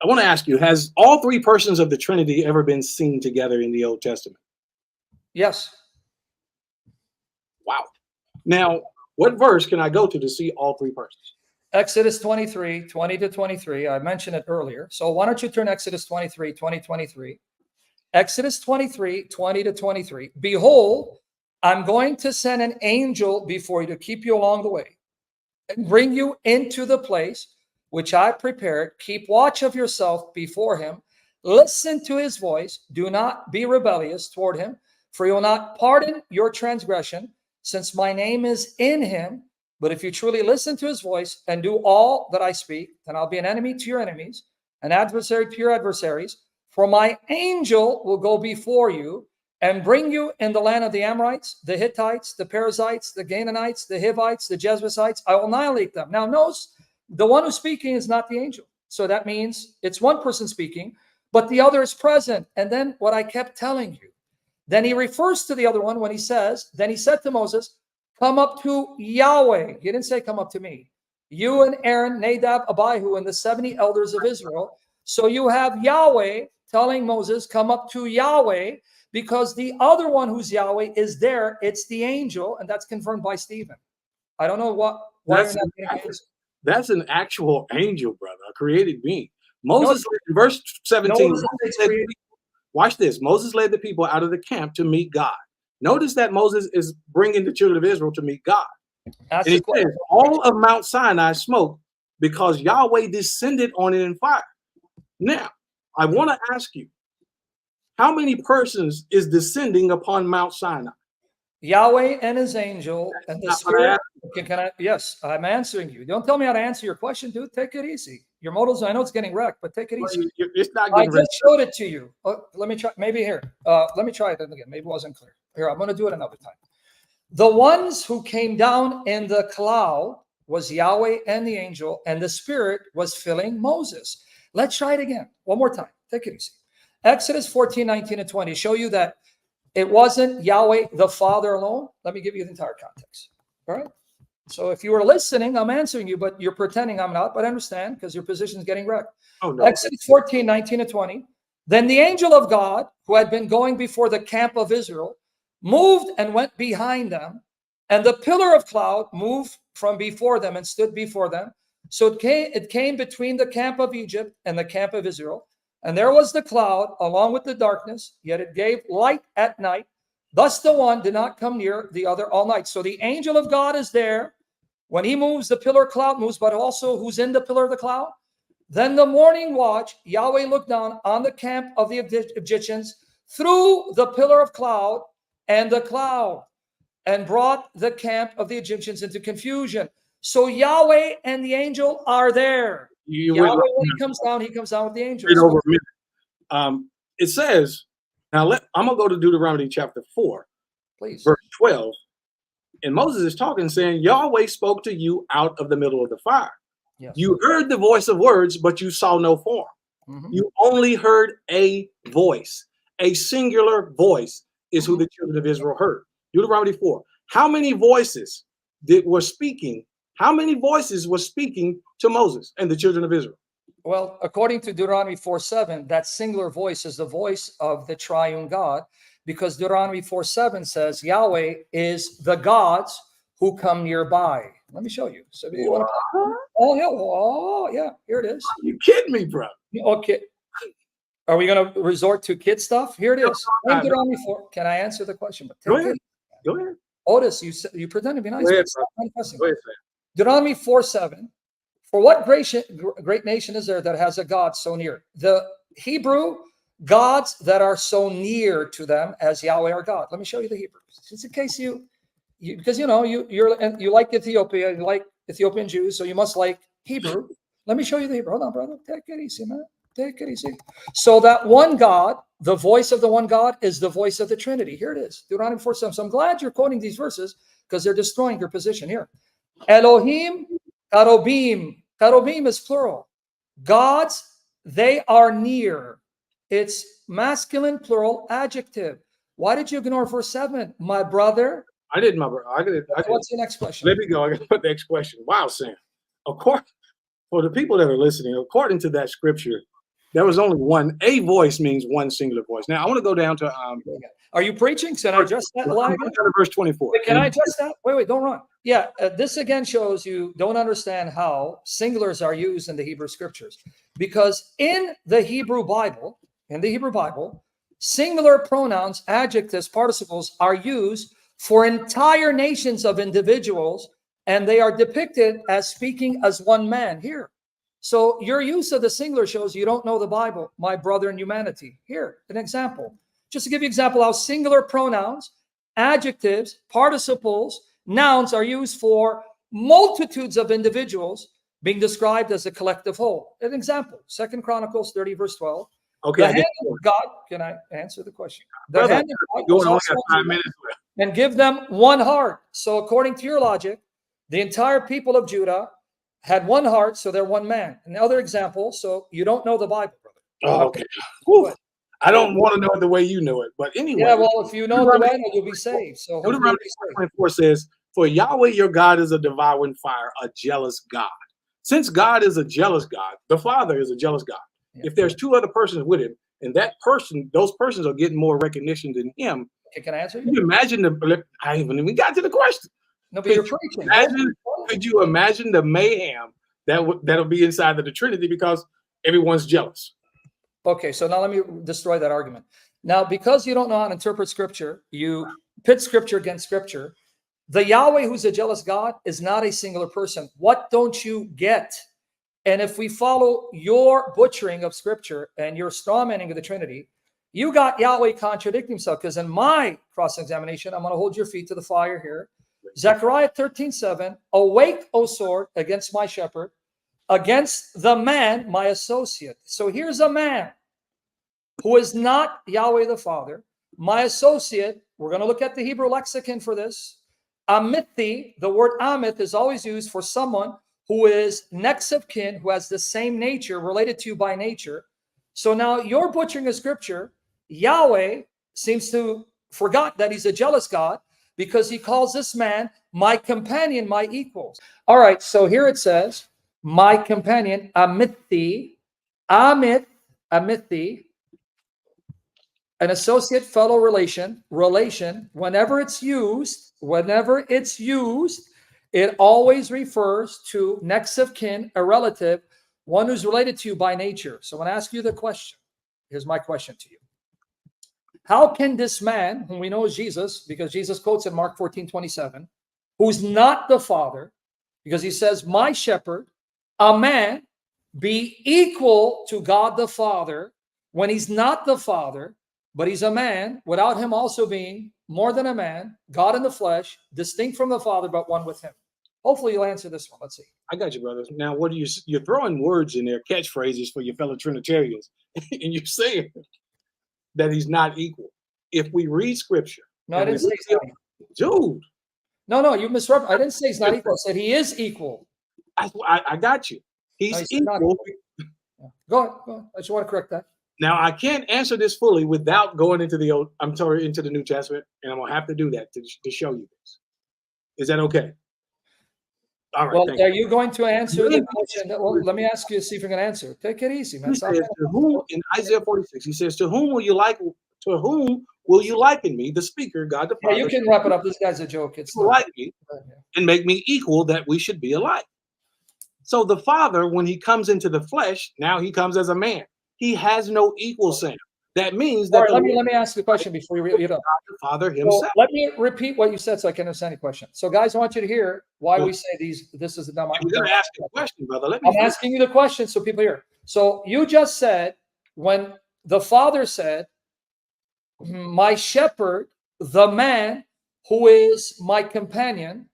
I want to ask you, has all three persons of the Trinity ever been seen together in the Old Testament? Yes. Wow. Now, what verse can I go to see all three persons? Exodus 23, 20 to 23. I mentioned it earlier. So why don't you turn Exodus 23, 20, 23. Exodus 23, 20 to 23. Behold, I'm going to send an angel before you to keep you along the way and bring you into the place which I prepared. Keep watch of yourself before him. Listen to his voice. Do not be rebellious toward him, for he will not pardon your transgression, since my name is in him. But if you truly listen to his voice and do all that I speak, then I'll be an enemy to your enemies, an adversary to your adversaries. For my angel will go before you and bring you in the land of the Amorites, the Hittites, the Perizzites, the Canaanites, the Hivites, the Jebusites. I will annihilate them. Now, notice the one who's speaking is not the angel. So that means it's one person speaking, but the other is present. And then what I kept telling you, then he refers to the other one when he says, then he said to Moses, come up to Yahweh. He didn't say come up to me. You and Aaron, Nadab, Abihu, and the 70 elders of Israel. So you have Yahweh telling Moses, come up to Yahweh, because the other one who's Yahweh is there. It's the angel, and that's confirmed by Stephen. I don't know why you're not getting answer. That's an actual angel, brother, a created being. Moses, in verse 17, watch this. Moses led the people out of the camp to meet God. Notice that Moses is bringing the children of Israel to meet God. And he says, all of Mount Sinai smoke because Yahweh descended on it in fire. Now, I want to ask you, how many persons is descending upon Mount Sinai? Yahweh and his angel and the spirit. Yes, I'm answering you. Don't tell me how to answer your question, dude. Take it easy. Your modals, I know it's getting wrecked, but take it easy. It's not I just showed it to you. Let me try. Maybe here. Let me try it again. Maybe it wasn't clear. Here, I'm going to do it another time. The ones who came down in the cloud was Yahweh and the angel, and the spirit was filling Moses. Let's try it again. One more time. Take it easy. Exodus 14, 19, and 20 show you that it wasn't Yahweh the Father alone. Let me give you the entire context. All right. So if you were listening, I'm answering you, but you're pretending I'm not. But I understand because your position is getting wrecked. Oh, no. Exodus 14, 19, and 20. Then the angel of God, who had been going before the camp of Israel, moved and went behind them. And the pillar of cloud moved from before them and stood before them. So it came between the camp of Egypt and the camp of Israel. And there was the cloud along with the darkness, yet it gave light at night. Thus the one did not come near the other all night. So the angel of God is there. When he moves, the pillar of cloud moves, but also who's in the pillar of the cloud? Then the morning watch, Yahweh looked down on the camp of the Egyptians through the pillar of cloud and the cloud and brought the camp of the Egyptians into confusion. So Yahweh and the angel are there. Yahweh, when he comes down with the angels. Over a minute. It says, now I'm going to go to Deuteronomy chapter 4, please, verse 12. And Moses is talking, saying, Yahweh spoke to you out of the middle of the fire. Yes. You heard the voice of words, but you saw no form. Mm-hmm. You only heard a voice. A singular voice is who the children of Israel heard. Deuteronomy 4. How many voices were speaking? How many voices were speaking to Moses and the children of Israel? Well, according to Deuteronomy 4:7, that singular voice is the voice of the triune God, because Deuteronomy 4:7 says Yahweh is the gods who come nearby. Let me show you. So you want to, yeah, here it is. Are you kidding me, bro? Okay. Are we going to resort to kid stuff? Here it is. In Deuteronomy 4. Can I answer the question? But go ahead. Go ahead. Otis, you pretend to be nice. Go ahead, Deuteronomy 4:7. For what great nation is there that has a God so near? The Hebrew gods that are so near to them as Yahweh our God. Let me show you the Hebrew. Just in case because you like Ethiopia, you like Ethiopian Jews, so you must like Hebrew. Let me show you the Hebrew. Hold on, brother. Take it easy, man. Take it easy. So that one God, the voice of the one God, is the voice of the Trinity. Here it is, Deuteronomy 4:7. So I'm glad you're quoting these verses because they're destroying your position here. Elohim, Karobim. Karobim is plural. Gods, they are near. It's masculine plural adjective. Why did you ignore verse 7? My brother. I did, my brother. What's the next question? Let me go. I got to put the next question. Wow, Sam. For the people that are listening, according to that scripture, There was only one. A voice means one singular voice. Now I want to go down to Are you preaching? Can I address that live? Verse 24. Wait, can I address that? Wait, don't run. Yeah, this again shows you don't understand how singulars are used in the Hebrew scriptures. Because in the Hebrew Bible, singular pronouns, adjectives, participles are used for entire nations of individuals, and they are depicted as speaking as one man here. So your use of the singular shows you don't know the Bible, my brother in humanity. Here, an example. Just to give you an example how singular pronouns, adjectives, participles, nouns are used for multitudes of individuals being described as a collective whole. An example, 2 Chronicles 30, verse 12. Okay. The hand of God, can I answer the question? The hand of God was also 5 minutes left. And give them one heart. So according to your logic, the entire people of Judah had one heart, so they're one man. Another example, so you don't know the Bible, brother. Oh, okay. I don't want to know it the way you know it, but anyway. Yeah, well, if you know it the way I know, you'll be saved. So Deuteronomy 24 says, "For Yahweh your God is a devouring fire, a jealous God." Since God is a jealous God, the Father is a jealous God. Yeah. If there's two other persons with him, and those persons are getting more recognition than him. Okay, can I answer you? Can you imagine I haven't even got to the question. No, but you're preaching. Could you imagine the mayhem that'll be inside of the Trinity because everyone's jealous? Okay, so now let me destroy that argument. Now, because you don't know how to interpret scripture, you pit scripture against scripture. The Yahweh who's a jealous God is not a singular person. What don't you get? And if we follow your butchering of scripture and your strawmanning of the Trinity, you got Yahweh contradicting himself, because in my cross-examination, I'm going to hold your feet to the fire here. Zechariah 13:7, awake, O sword, against my shepherd, against the man, my associate. So here's a man who is not Yahweh the Father. My associate, we're going to look at the Hebrew lexicon for this. Amithi, the word amith is always used for someone who is next of kin, who has the same nature, related to you by nature. So now you're butchering a scripture. Yahweh seems to forgot that he's a jealous God, because he calls this man my companion, my equal. All right, so here it says, my companion, amithi, amithi, an associate, fellow, relation, whenever it's used, it always refers to next of kin, a relative, one who's related to you by nature. So when I ask you the question, here's my question to you. How can this man, whom we know is Jesus, because Jesus quotes in Mark 14:27, who's not the Father, because he says, my shepherd, a man, be equal to God the Father, when he's not the Father, but he's a man, without him also being more than a man, God in the flesh, distinct from the Father, but one with him? Hopefully you'll answer this one. Let's see. I got you, brothers. Now, what you're throwing words in there, catchphrases for your fellow Trinitarians, and you're saying that he's not equal. If we read scripture. No, I didn't say he's not equal. Dude. No, you misread. I didn't say he's not equal. I said he is equal. I got you. He's equal. Go ahead. I just want to correct that. Now, I can't answer this fully without going into into the New Testament, and I'm going to have to do that to show you this. Is that okay? All right. Well, are you going to answer the question? Well, let me ask you to see if you're going to answer. Take it easy, man. In Isaiah 46, he says, to whom will you liken me, the speaker, God the Father? Yeah, you can wrap it up. This guy's a joke. It's like me and make me equal, that we should be alike. So the Father, when he comes into the flesh, now he comes as a man. He has no equal Sam. That means that. Right, let me ask you a question before you read it up. The Father himself. So let me repeat what you said so I can understand your question. So, guys, I want you to hear why we say this is a dumb. I'm going to ask you a question, brother. I'm asking you the question so people hear. So you just said, when the Father said, my shepherd, the man who is my companion,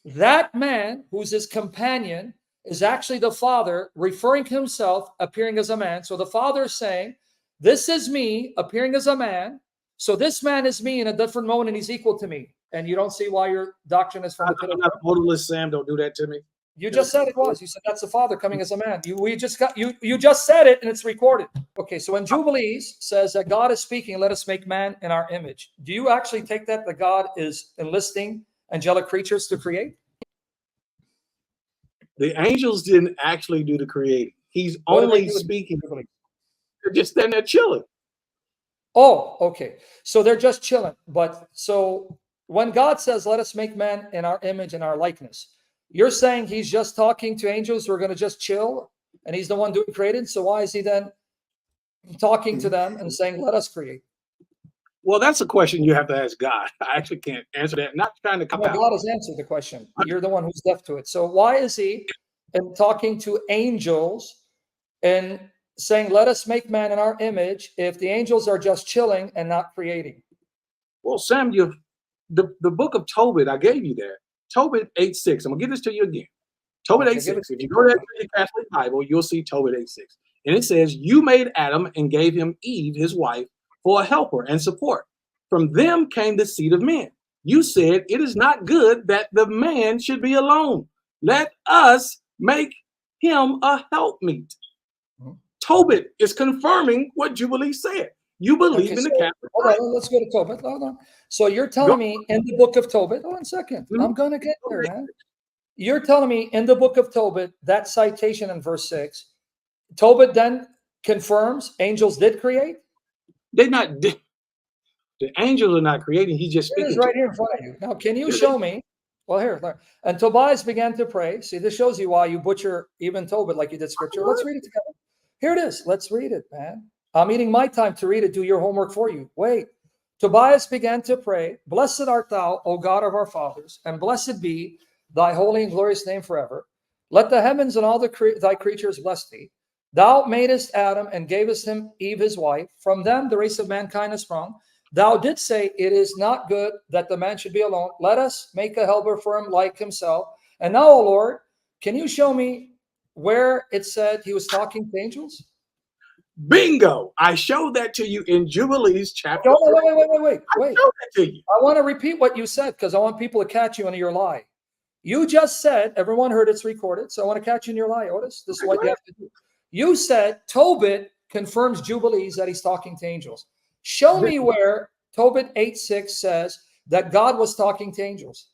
that man who's his companion is actually the Father, referring to himself, appearing as a man. So the Father is saying, this is me appearing as a man. So this man is me in a different moment, and he's equal to me. And you don't see why your doctrine is from the pit of hell? Modalist, Sam, don't do that to me. You just said it was. You said that's the Father coming as a man. You just said it, and it's recorded. Okay, so when Jubilees says that God is speaking, let us make man in our image. Do you actually take that God is enlisting angelic creatures to create? The angels didn't actually do the creating. He's only speaking. They're just standing there chilling. Oh, okay. So they're just chilling. But so when God says, let us make man in our image and our likeness, you're saying he's just talking to angels who are going to just chill and he's the one doing creating. So why is he then talking to them and saying, let us create? Well, that's a question you have to ask God. I actually can't answer that. Not trying to come out. God has answered the question. You're the one who's deaf to it. So why is he talking to angels and saying, let us make man in our image, if the angels are just chilling and not creating? Well, Sam, the book of Tobit, I gave you that. Tobit 8:6. I'm going to give this to you again. Tobit 8:6. If you go to the Catholic Bible, you'll see Tobit 8:6. And it says, you made Adam and gave him Eve, his wife, for a helper and support. From them came the seed of men. You said, it is not good that the man should be alone. Let us make him a helpmeet. Tobit is confirming what Jubilee said. You believe in the Catholic Bible. Hold on, let's go to Tobit. Hold on. So you're telling me in the book of Tobit, hold on a second. I'm going to get there, man. You're telling me in the book of Tobit, that citation in verse 6, Tobit then confirms angels did create? They're not. The angels are not creating. He's just speaking. It is right here in front of you. Now, can you show me? Well, here. And Tobias began to pray. See, this shows you why you butcher even Tobit like you did scripture. Let's read it together. Here it is. Let's read it, man. I'm eating my time to read it. Do your homework for you. Wait. Tobias began to pray. Blessed art thou, O God of our fathers, and blessed be thy holy and glorious name forever. Let the heavens and all thy creatures bless thee. Thou madest Adam and gavest him Eve his wife. From them the race of mankind is sprung. Thou didst say, it is not good that the man should be alone. Let us make a helper for him like himself. And now, O Lord, can you show me where it said he was talking to angels? Bingo! I showed that to you in Jubilees chapter. No, wait. I showed that to you. I want to repeat what you said because I want people to catch you in your lie. You just said, everyone heard it's recorded, so I want to catch you in your lie, Otis. This is what you have to do. You said Tobit confirms Jubilees that he's talking to angels. Show me where Tobit 8:6 says that God was talking to angels.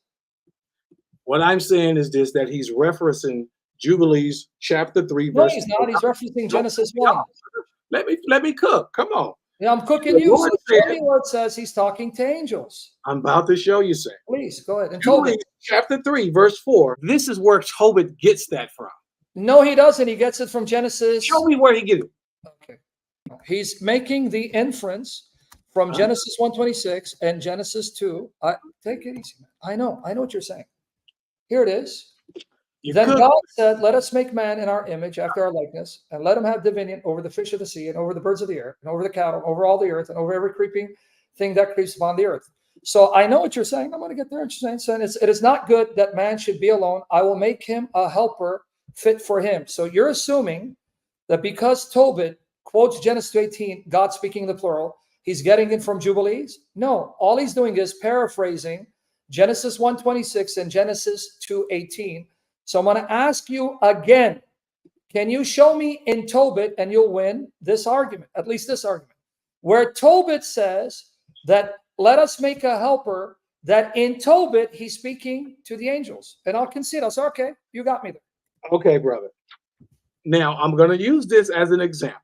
What I'm saying is this, that he's referencing Jubilees chapter 3, no, verse. He's not. He's referencing Genesis 1. Let me cook. Come on. Yeah, I'm cooking you. So show me where it says he's talking to angels. I'm about to show you, Sam. Please, go ahead. And Jubilees chapter 3, verse 4. This is where Tobit gets that from. No, he doesn't. He gets it from Genesis. Show me where he gets it. Okay. He's making the inference from Genesis 1:26 and Genesis 2. Take it easy, man. I know what you're saying. Here it is. Then God said, let us make man in our image after our likeness, and let him have dominion over the fish of the sea and over the birds of the air and over the cattle, over all the earth and over every creeping thing that creeps upon the earth. So I know what you're saying. I'm going to get there. You're saying it is not good that man should be alone. I will make him a helper fit for him. So you're assuming that because Tobit quotes Genesis 18, God speaking in the plural, he's getting it from Jubilees? No, all he's doing is paraphrasing Genesis 1:26 and Genesis 2:18. So I'm going to ask you again, can you show me in Tobit, and you'll win this argument, at least this argument, where Tobit says that let us make a helper, that in Tobit he's speaking to the angels. And I'll concede. I'll say, okay, you got me there. Okay, brother. Now I'm going to use this as an example.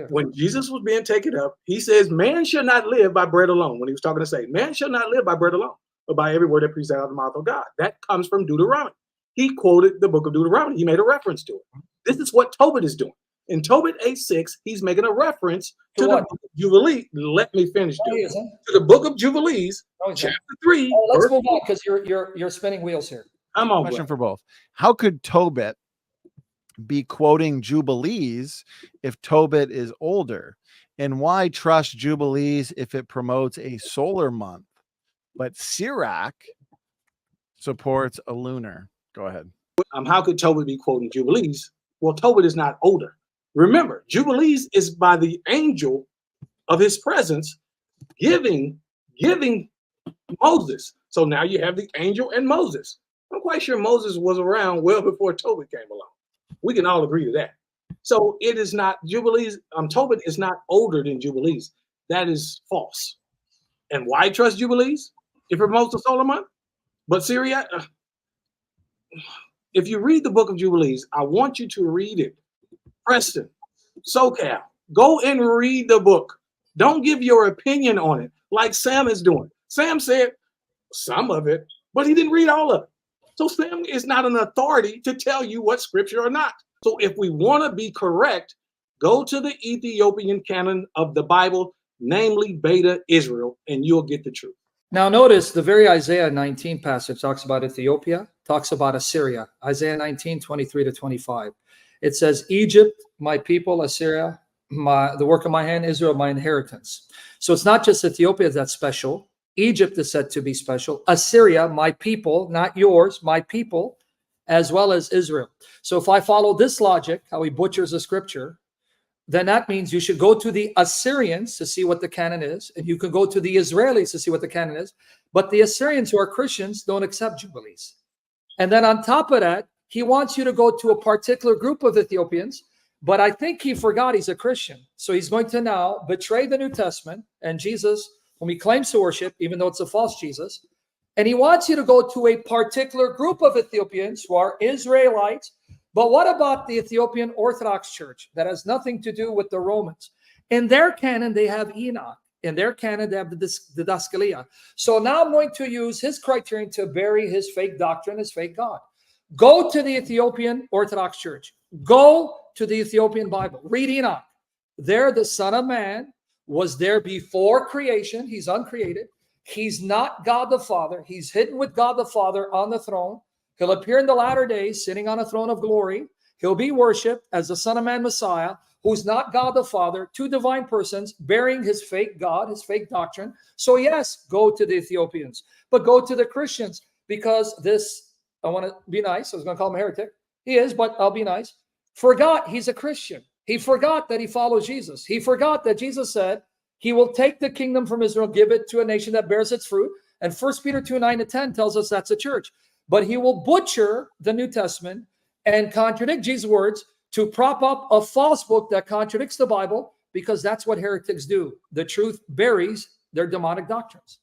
When Jesus was being taken up, he says, man shall not live by bread alone. When he was talking to Satan, man shall not live by bread alone, but by every word that proceeds out of the mouth of God. That comes from Deuteronomy. He quoted the book of Deuteronomy. He made a reference to it. This is what Tobit is doing. In Tobit 8:6, he's making a reference to the book of Jubilees. Let me finish. To the book of Jubilees, chapter 3. Let's move on because you're spinning wheels here. I'm on. Question for both. How could Tobit be quoting Jubilees if Tobit is older? And why trust Jubilees if it promotes a solar month, but Sirach supports a lunar? Go ahead. How could Tobit be quoting Jubilees? Well, Tobit is not older. Remember, Jubilees is by the angel of his presence giving Moses. So now you have the angel and Moses. I'm quite sure Moses was around well before Tobit came along. We can all agree to that. So it is not Jubilees. Tobit is not older than Jubilees. That is false. And why trust Jubilees? It promotes the solar month. But Syria, if you read the book of Jubilees, I want you to read it. Preston, SoCal, Go and read the book. Don't give your opinion on it like Sam is doing. Sam said some of it, but he didn't read all of it. So Sam is not an authority to tell you what scripture or not. So if we want to be correct, go to the Ethiopian canon of the Bible, namely Beta Israel, and you'll get the truth. Now notice the very Isaiah 19 passage talks about Ethiopia, talks about Assyria. Isaiah 19, 23 to 25. It says, Egypt, my people, Assyria, the work of my hand, Israel, my inheritance. So it's not just Ethiopia that's special. Egypt is said to be special. Assyria, my people, not yours, my people, as well as Israel. So if I follow this logic, how he butchers the scripture, then that means you should go to the Assyrians to see what the canon is, and you can go to the Israelis to see what the canon is. But the Assyrians, who are Christians, don't accept Jubilees. And then on top of that, he wants you to go to a particular group of Ethiopians, but I think he forgot he's a Christian. So he's going to now betray the New Testament and Jesus, whom he claims to worship, even though it's a false Jesus. And he wants you to go to a particular group of Ethiopians who are Israelites. But what about the Ethiopian Orthodox Church? That has nothing to do with the Romans. In their canon, they have Enoch. In their canon, they have the Didaskalia. So now I'm going to use his criterion to bury his fake doctrine, his fake God. Go to the Ethiopian Orthodox Church. Go to the Ethiopian Bible. Read Enoch. There, the Son of Man was there before creation. He's uncreated. He's not God the Father. He's hidden with God the Father on the throne. He'll appear in the latter days, sitting on a throne of glory. He'll be worshipped as the Son of Man Messiah, who's not God the Father, two divine persons, bearing his fake God, his fake doctrine. So yes, go to the Ethiopians, but go to the Christians, because this, I want to be nice. I was going to call him a heretic. He is, but I'll be nice. Forgot he's a Christian. He forgot that he follows Jesus. He forgot that Jesus said he will take the kingdom from Israel, give it to a nation that bears its fruit. And 1 Peter 2, 9 to 10 tells us that's a church. But he will butcher the New Testament and contradict Jesus' words to prop up a false book that contradicts the Bible, because that's what heretics do. The truth buries their demonic doctrines.